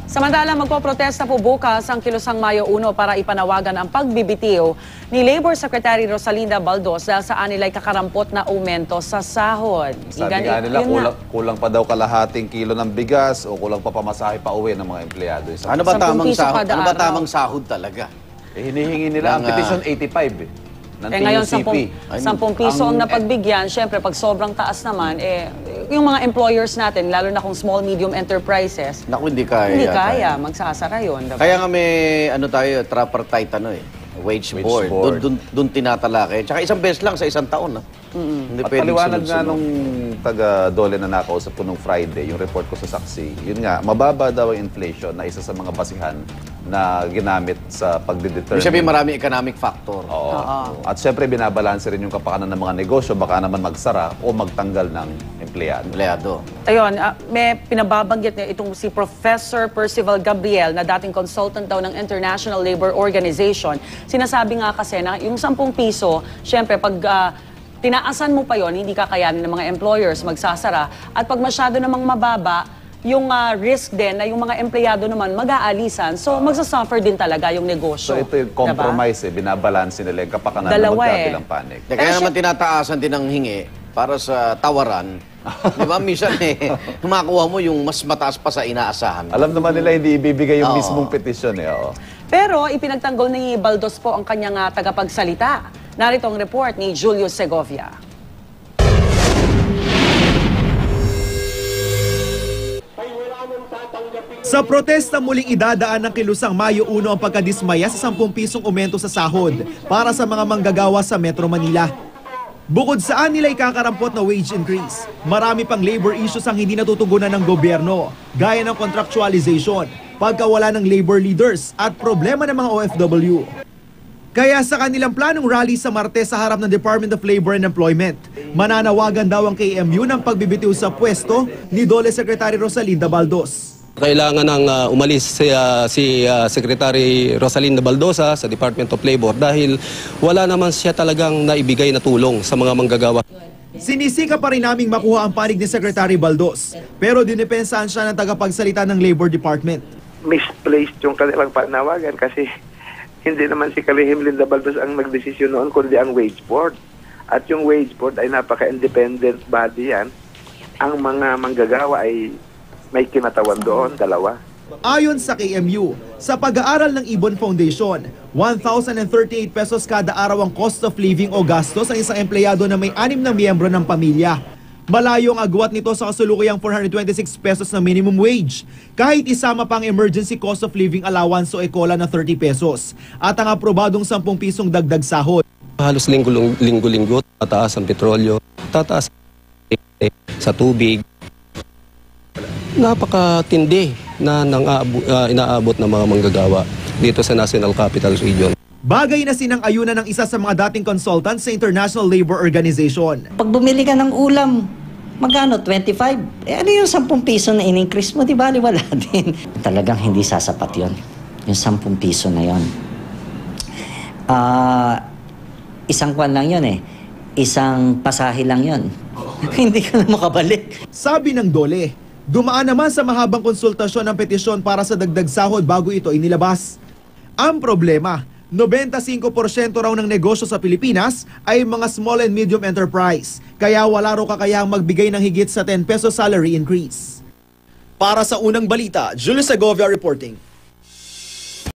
Samantala, magpoprotesta po bukas ang Kilusang Mayo 1 para ipanawagan ang pagbibitiw ni Labor Secretary Rosalinda Baldos dahil saan nila'y kakarampot na aumento sa sahod. Sabi nga nila, kulang pa daw kalahating kilo ng bigas o kulang pa pamasahe pa uwi ng mga empleyado. Ano ba tamang sahod talaga? Hinihingi nila ang petisyon 85 eh. Ngayon, 10 piso ang napagbigyan. Siyempre, pag sobrang taas naman, yung mga employers natin, lalo na kung small, medium enterprises, naku, hindi kaya. Hindi kaya, magsasara yun. Diba? Kaya nga may, tripartite, wage board. Doon tinatalakay. Tsaka isang beses lang sa isang taon. At paliwanag nga nung taga-Dole na nakausap ko nung Friday, yung report ko sa Saksi, yun nga, mababa daw ang inflation na isa sa mga basihan na ginamit sa pagdidetermine. Sabi marami economic factor. Oo. At syempre binabalanse rin yung kapakanan ng mga negosyo, baka naman magsara o magtanggal ng empleyado. Ayun, may pinababanggit niya itong si Professor Percival Gabriel na dating consultant daw ng International Labor Organization. Sinasabi nga kasi na yung 10 piso, syempre pag tinaasan mo pa yon, hindi kakayanin ng mga employers, magsasara. At pag masyado namang mababa, yung risk din na yung mga empleyado naman mag-aalisan. So, magsasuffer din talaga yung negosyo. So, ito yung compromise binabalanse nila yung kapakanan na magkabilang panig. Kaya naman tinataasan din ang hingi para sa tawaran. Di ba? Minsan makuha mo yung mas mataas pa sa inaasahan. Alam naman nila hindi ibibigay yung mismong petisyon Pero ipinagtanggol ni Baldos po ang kanyang tagapagsalita. Narito ang report ni Julio Segovia. Sa protesta muling idadaan ng Kilusang Mayo 1 ang pagkadismaya sa 10 pisong aumento sa sahod para sa mga manggagawa sa Metro Manila. Bukod saan nila ikakarampot na wage increase, marami pang labor issues ang hindi natutugunan ng gobyerno, gaya ng contractualization, pagkawala ng labor leaders at problema ng mga OFW. Kaya sa kanilang planong rally sa Martes sa harap ng Department of Labor and Employment, mananawagan daw ang KMU ng pagbibitiw sa pwesto ni Dole Secretary Rosalinda Baldos. Kailangan ng umalis si Secretary Rosalinda Baldosa sa Department of Labor dahil wala naman siya talagang naibigay na tulong sa mga manggagawa. Sinisika pa rin naming makuha ang panig ni Secretary Baldos, pero dinepensahan siya ng tagapagsalita ng Labor Department. Misplaced yung kanilang panawagan kasi hindi naman si Kalihim Linda Baldos ang nagdesisyon noon kundi ang wage board. At yung wage board ay napaka-independent body yan. Ang mga manggagawa ay may kinatawan doon, dalawa. Ayon sa KMU, sa pag-aaral ng Ibon Foundation, 1,038 pesos kada araw ang cost of living o gastos ng isang empleyado na may 6 na miyembro ng pamilya. Malayo ang agwat nito sa kasulukuyang 426 pesos na minimum wage, kahit isama pang emergency cost of living allowance o ECOLA na 30 pesos at ang aprobadong 10 pisong dagdag sahod. Halos linggo-linggo, tataas ang petrolyo, tataas sa tubig. Napakatindi na inaabot ng mga manggagawa dito sa National Capital Region. Bagay na sinang-ayunan ng isa sa mga dating consultants sa International Labor Organization. Pag bumili ka ng ulam, magkano? 25? Ano yung 10 piso na in-increase mo? Di ba? Wala din. Talagang hindi sasapat yun. Yung 10 piso na yun. Isang kwan lang yun Isang pasahe lang yun. Hindi ka na makabalik. Sabi ng Dole, dumaan naman sa mahabang konsultasyon ng petisyon para sa dagdag sahod bago ito inilabas. Ang problema, 95% raw ng negosyo sa Pilipinas ay mga small and medium enterprise, kaya wala raw kakayahang magbigay ng higit sa 10 peso salary increase. Para sa Unang Balita, Julio Segovia reporting.